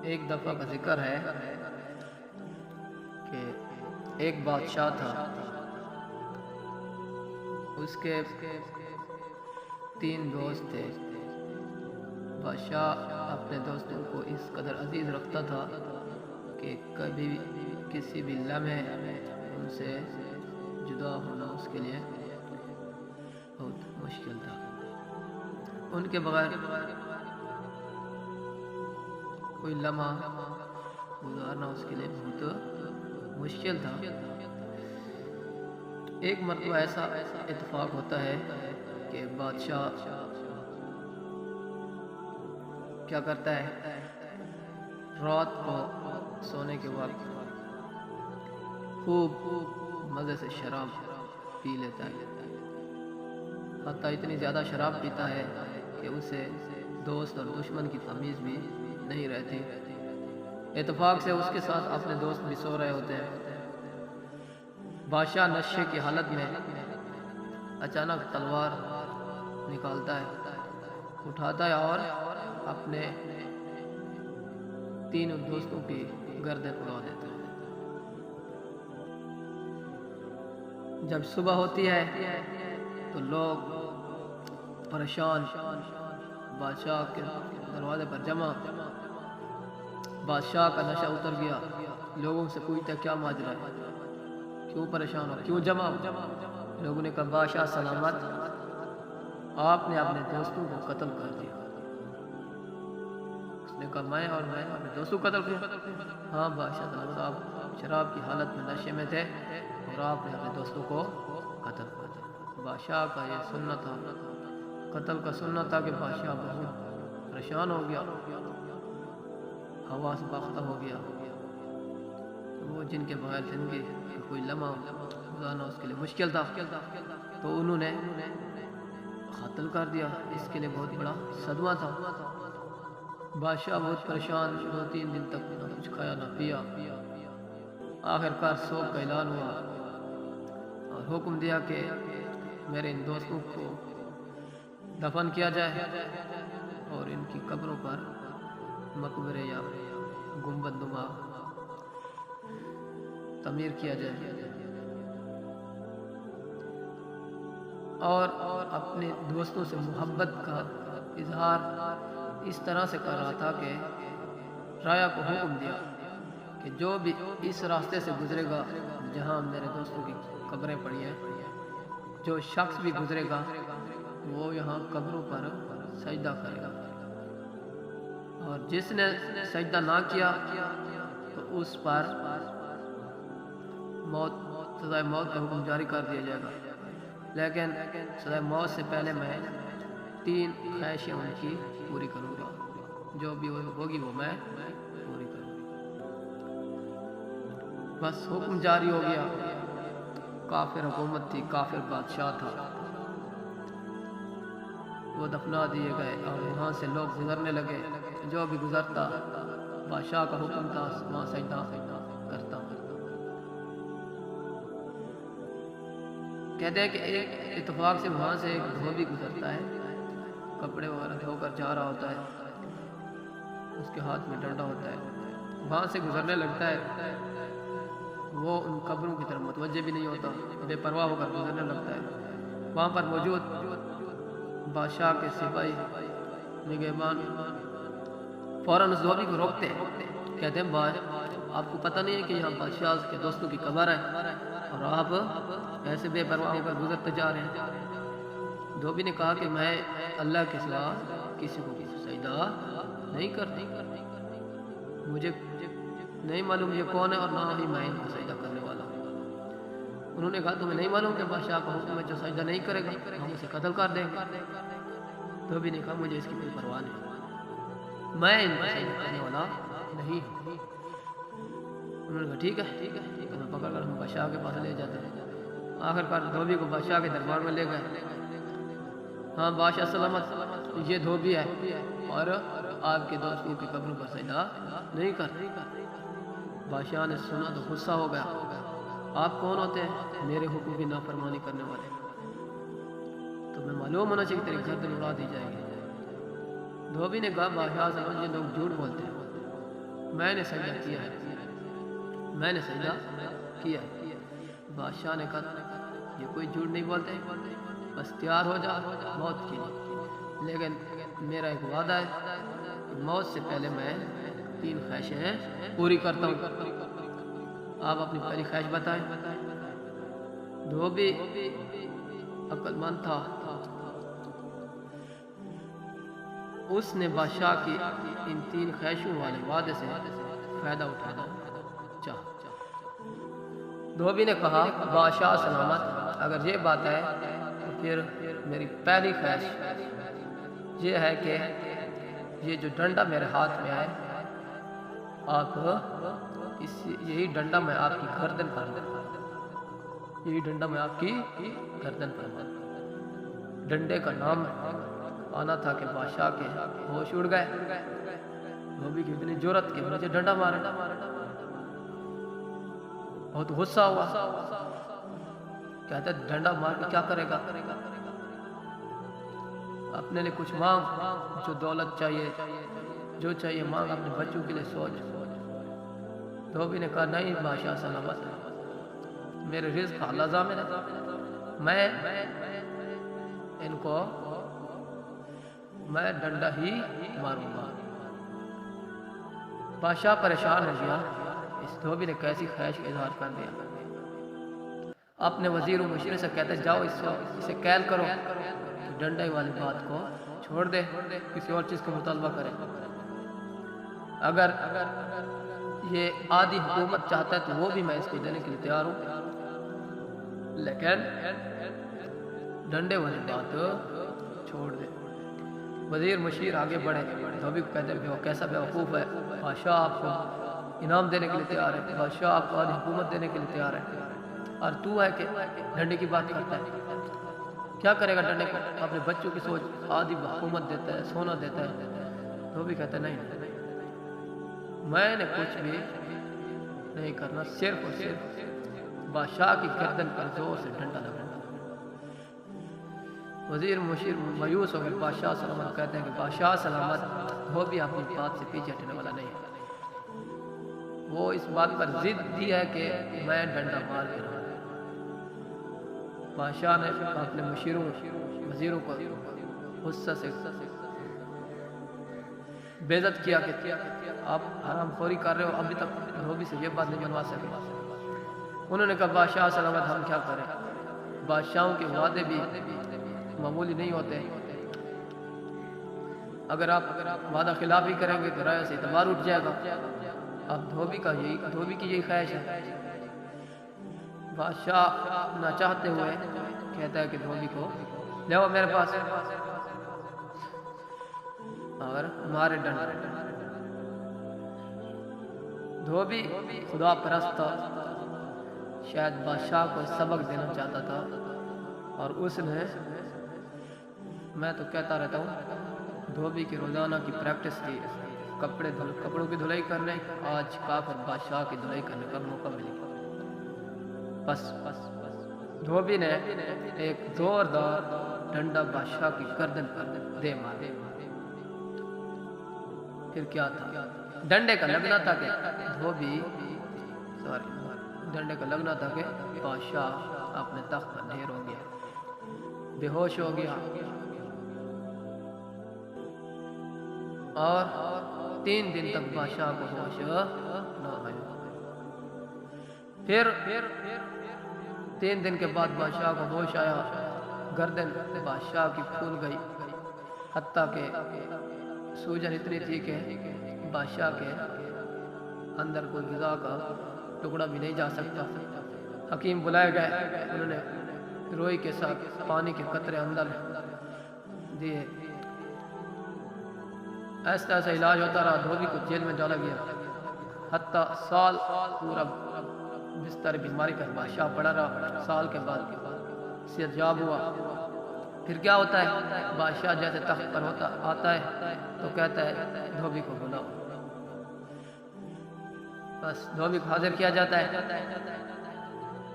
ایک دفعہ کا ذکر ہے کہ ایک بادشاہ تھا، اس کے 3 دوست تھے۔ بادشاہ اپنے دوستوں کو اس قدر عزیز رکھتا تھا کہ کبھی کسی بھی لمحے ان سے جدا ہونا اس کے لیے بہت مشکل تھا۔ ان کے بغیر کوئی لمحہ گزارنا اس کے لیے بہت مشکل تھا۔ ایک مرتبہ ایسا اتفاق ہوتا ہے کہ بادشاہ کیا کرتا ہے، رات کو سونے کے وقت خوب مزے سے شراب پی لیتا ہے، حتیٰ اتنی زیادہ شراب پیتا ہے کہ اسے دوست اور دشمن کی تمیز بھی نہیں رہتی۔ اتفاق سے اس کے ساتھ اپنے دوست بھی سو رہے ہوتے ہیں۔ بادشاہ نشے کی حالت میں اچانک تلوار نکالتا ہے، اٹھاتا ہے اور اپنے 3 دوستوں کی گردن اڑا دیتا ہے۔ جب صبح ہوتی ہے تو لوگ پریشان بادشاہ کے دروازے پر جمع۔ بادشاہ کا نشہ اتر گیا، لوگوں سے پوچھتا کیا ماجرا ہے، کیوں پریشان ہو، کیوں جمع ہو؟ لوگوں نے کہا بادشاہ سلامت، آپ نے اپنے دوستوں کو قتل کر دیا۔ اس نے کہا میں اپنے دوستوں کو قتل کیا؟ ہاں بادشاہ سلامت، آپ شراب کی حالت میں نشے میں تھے اور آپ نے اپنے دوستوں کو قتل کر دیا۔ بادشاہ کا یہ سننا تھا، قتل کا سننا تھا کہ بادشاہ بہت پریشان ہو گیا، حواس باختہ ہو گیا۔ وہ جن کے بغیر زندگی کوئی لمحہ گزارنا اس کے لیے مشکل تھا، تو انہوں نے قتل کر دیا۔ اس کے لیے بہت بڑا صدمہ تھا۔ بادشاہ بہت پریشان، 2-3 دن تک نہ کچھ کھایا نہ پیا۔ آخر کار سوگ کا اعلان ہوا اور حکم دیا کہ میرے ان دوستوں کو دفن کیا جائے اور ان کی قبروں پر مقبرے یا گنبد نما تعمیر کیا جائے۔ اور اپنے دوستوں سے محبت کا اظہار اس طرح سے کر رہا تھا کہ رایا کو حکم دیا کہ جو بھی اس راستے سے گزرے گا جہاں میرے دوستوں کی قبریں پڑی ہیں، جو شخص بھی گزرے گا وہ یہاں قبروں پر سجدہ کرے گا، اور جس نے سجدہ نہ کیا تو اس پر سزائے موت کا حکم جاری کر دیا جائے گا۔ لیکن سزائے موت سے پہلے میں 3 خواہشیں ان کی پوری کروں گا، جو بھی ہوگی وہ میں پوری کروں گا۔ بس حکم جاری ہو گیا۔ کافر حکومت تھی، کافر بادشاہ تھا، وہ دفنا دیے گئے اور وہاں سے لوگ گزرنے لگے۔ جو بھی گزرتا بادشاہ کا حکم تھا وہاں سجدہ کرتا۔ کہتے ہیں کہ ایک اتفاق سے وہاں سے ایک دھوبی گزرتا ہے، کپڑے وغیرہ دھو کر جا رہا ہوتا ہے، اس کے ہاتھ میں ڈنڈا ہوتا ہے، وہاں سے گزرنے لگتا ہے۔ وہ ان قبروں کی طرف متوجہ بھی نہیں ہوتا، بے پرواہ ہو کر گزرنے لگتا ہے۔ وہاں پر موجود بادشاہ کے سپاہی نگہبان فوراً اس دھوبی کو روکتے ہیں، کہتے ہیں آپ کو پتہ نہیں ہے کہ یہاں بادشاہ کے دوستوں کی قبر ہے اور آپ ایسے بے پرواہ ہو کر گزرتے جا رہے ہیں؟ دھوبی نے کہا کہ میں اللہ کے سوا کسی کو سجدہ نہیں کرتی، مجھے نہیں معلوم یہ کون ہے اور نہ ہی میں ان کو سجدہ کرنے والا ہوں۔ انہوں نے کہا تمہیں نہیں معلوم کہ بادشاہ کا حکم ہے جو سجدہ نہیں کرے گا ہم اسے قتل کر دیں گے؟ دھوبی نے کہا مجھے اس کی کوئی پرواہ نہیں، میں ان کو سجدہ کرنے والا نہیں ہوں۔ انہوں نے کہا ٹھیک ہے، تمہیں پکڑ کر ہم بادشاہ کے پاس لے جاتے ہیں۔ آخر کار دھوبی کو بادشاہ کے دربار میں لے گئے۔ ہاں بادشاہ سلامت، یہ دھوبی ہے اور آپ کے دوستوں کی قبروں پر سجدہ نہیں کرتا۔ بادشاہ نے سنا تو غصہ ہو گیا، آپ کون ہوتے ہیں میرے حکم کی نافرمانی کرنے والے؟ تمہیں معلوم ہونا چاہیے تیری گردن اڑا دی جائے گی۔ دھوبی نے کہا بادشاہ سلامت، یہ لوگ جھوٹ بولتے ہیں، میں نے سجدہ کیا ہے، میں نے سجدہ کیا ہے۔ بادشاہ نے کہا یہ کوئی جھوٹ نہیں بولتے، بس تیار ہو جا موت کے لیے، لیکن میرا ایک وعدہ ہے کہ موت سے پہلے میں 3 خواہشیں پوری کرتا ہوں۔ آپ اپنی پہلی خواہش بتائیں۔ دھوبی عقل مند تھا، اس نے بادشاہ کی ان 3 خواہشوں والے وعدے سے فائدہ اٹھانا چاہا۔ دھوبی نے کہا بادشاہ سلامت، اگر یہ بات ہے تو پھر میری پہلی خواہش یہ ہے کہ یہ جو ڈنڈا میرے ہاتھ میں آئے، آپ یہی ڈنڈا میں آپ کی گردن پر ماروں، یہی ڈنڈا میں آپ کی گردن پر ماروں۔ ڈنڈے کا نام آنا تھا کہ بادشاہ کے ہوش اڑ گئے۔ دھوبی کی اتنی جرأت کہ مجھے ڈنڈا مارے، بہت غصہ ہوا، کہتا ڈنڈا مار کے کیا کرے گا؟ اپنے لیے کچھ مانگ، جو دولت چاہیے، جو چاہیے مانگ، اپنے بچوں کے لیے سوچ۔ دھوبی نے کہا نہیں بادشاہ سلامت، میرے رزق اللہ ضامن ہے، میں ان کو میں ڈنڈا ہی ماروں گا۔ بادشاہ پریشان ہو گیا، اس دھوبی نے کیسی خواہش کا اظہار کر دیا۔ اپنے وزیر و مشیر سے کہتے جاؤ اسے قید کرو، ڈنڈے والی بات کو چھوڑ دے، کسی اور چیز کا مطالبہ کرے۔ اگر یہ آدھی حکومت چاہتا ہے تو وہ بھی میں اس کو دینے کے لیے تیار ہوں، لیکن ڈنڈے والی بات چھوڑ دے۔ وزیر مشیر آگے بڑھے، دھوبی کو کہتے ہیں وہ کیسا بیوقوف ہے، بادشاہ آپ کو انعام دینے کے لیے تیار ہے، بادشاہ آپ کو آدھی حکومت دینے کے لیے تیار ہے، اور تو ہے کہ ڈنڈے کی بات کرتا ہے، کیا کرے گا ڈنڈے کو؟ اپنے بچوں کی سوچ، آدھی حکومت دیتا ہے، سونا دیتا ہے۔ دھوبی کہتا ہے نہیں، میں نے کچھ بھی نہیں کرنا، صرف اور صرف بادشاہ کی گردن پر زور سے ڈنڈا لگانا۔ وزیر مشیر مایوس ہو گئے، بادشاہ سلامت کہتے ہیں کہ بادشاہ سلامت، دھوبی اپنی بات سے پیچھے ہٹنے والا نہیں ہے، وہ اس بات پر ضد دی ہے کہ میں ڈنڈا مار کے رہوں۔ بادشاہ نے اپنے مشیروں وزیروں کو غصہ سے بے عزت کیا کہ آپ حرام خوری کر رہے ہو، ابھی تک دھوبی سے یہ بات نہیں منوا سکے۔ انہوں نے کہا بادشاہ سلامت ہم کیا کریں، بادشاہوں کے وعدے بھی معمولی نہیں ہوتے، اگر آپ وعدہ خلافی کریں گے تو رائے سے اعتبار اٹھ جائے گا۔ اب دھوبی کی یہی خواہش ہے۔ بادشاہ نہ چاہتے ہوئے کہتا ہے کہ دھوبی کو لے آؤ میرے پاس اور مارے ڈنڈا۔ دھوبی خدا پرست تھا، شاید بادشاہ کو سبق دینا چاہتا تھا، اور اس نے، میں تو کہتا رہتا ہوں، دھوبی کی روزانہ کی پریکٹس تھی، کپڑوں کی دھلائی کرنے، آج کافر بادشاہ کی دھلائی کرنے کا موقع ملے۔ بس دھوبی نے ایک زوردار ڈنڈا بادشاہ کی گردن پر دے مارا۔ پھر کیا تھا، ڈنڈے کا لگنا تھا کہ بادشاہ اپنے تخت پر ڈھیر ہو گیا، بے ہوش ہو گیا، اور 3 دن تک بادشاہ کو ہوش نہ آیا۔ پھر 3 دن کے بعد بادشاہ کو ہوش آیا، گردن بادشاہ کی پھول گئی، حتیٰ کہ سوجن اتنی تھی کہ بادشاہ کے اندر کوئی غذا کا ٹکڑا بھی نہیں جا سکتا۔ حکیم بلائے گئے، انہوں نے روئی کے ساتھ پانی کے قطرے اندر دیے، ایسا علاج ہوتا رہا۔ دھوبی کو جیل میں ڈالا گیا، حتیٰ سال پورا بستر بیماری کا بادشاہ پڑا رہا۔ سال کے بعد صحت یاب ہوا۔ پھر کیا ہوتا ہے، بادشاہ جیسے تخت پر آتا ہے تو کہتا ہے دھوبی کو بلاؤ، بس دھوبی کو حاضر کیا جاتا ہے۔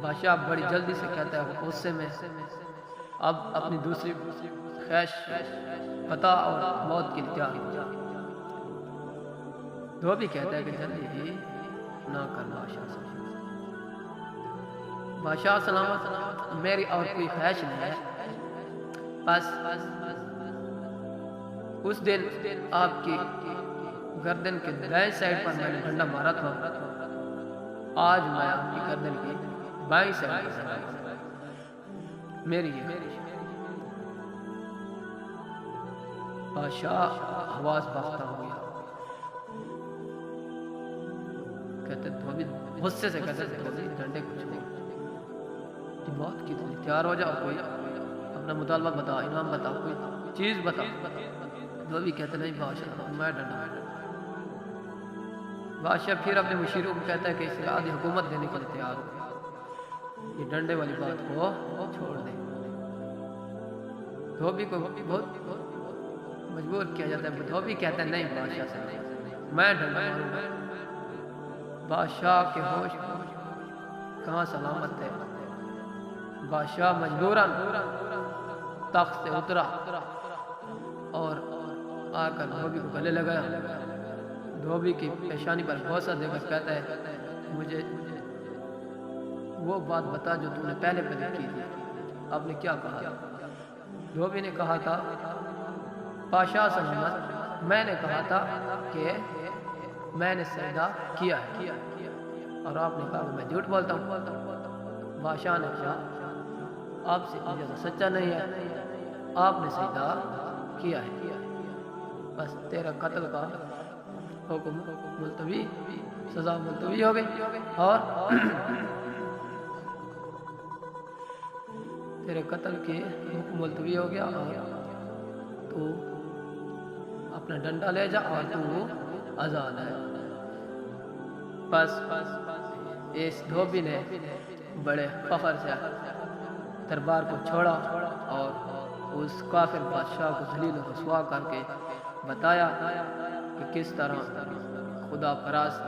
بادشاہ بڑی جلدی سے کہتا ہے غصے میں، اب اپنی دوسری خواہش بتا اور موت کی تیاری۔ دھوبی کہتا ہے کہ جلدی ہی نہ کرنا بادشاہ سلامت، میری اور کوئی خواہش نہیں ہے، بس اس دن آپ کی گردن کے دائیں سائڈ پر میں نے ڈنڈا مارا تھا، آج میں آپ کی گردن کی بائیں سائڈ پر میری یہ بادشاہ آواز باختہ ہو گیا، کہتے دھوبی غصے سے کہتے دھوبی ڈنڈے کو چھوڑ، یہ بات کتنی تیار ہو جاؤ، کوئی اپنا مطالبہ بتا، انعام بتا، کوئی چیز بتا۔ دھوبی کہتے نہیں بادشاہ میں ڈنڈا، بادشاہ پھر اپنے مشیروں کو کہتا ہے کہ اس کا آدھی حکومت دینے کے لیے تیار ہو، یہ ڈنڈے والی بات کو چھوڑ دے۔ دھوبی کو بہت مجبور کیا جاتا ہے، دھوبی کہتا ہے نہیں بادشاہ سے نہیں، میں ڈنڈا ماروں گا۔ بادشاہ کے ہوش کہاں سلامت ہے، بادشاہ مجبوراً تخت سے اترا اور آ کر دھوبی کو گلے لگایا، دھوبی کی پیشانی پر بوسہ دے کر کہتا ہے مجھے وہ بات بتا جو تم نے پہلے کی تھی، آپ نے کیا کہا تھا؟ دھوبی نے کہا تھا بادشاہ سلامت، میں نے کہا تھا کہ میں نے سجدہ کیا ہے، اور آپ نے کہا کہ میں جھوٹ بولتا ہوں۔ بادشاہ نے کہا آپ سے زیادہ سچا نہیں ہے، آپ نے سجدہ کیا ہے، بس تیرا قتل کا حکم ملتوی، سزا ملتوی ہو گئی، اور تیرے قتل کے حکم ملتوی ہو گیا، اور تو اپنا ڈنڈا لے جا اور تو آزاد ہے۔ بس اس دھوبی نے بڑے فخر سے دربار کو چھوڑا اور اس کافر بادشاہ کو ذلیل و رسوا کر کے بتایا کہ کس طرح خدا پرست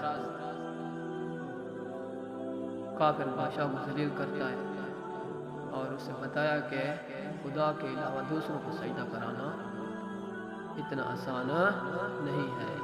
کافر بادشاہ کو ذلیل کرتا ہے، اور اسے بتایا کہ خدا کے علاوہ دوسروں کو سجدہ کرانا اتنا آسان نہیں ہے۔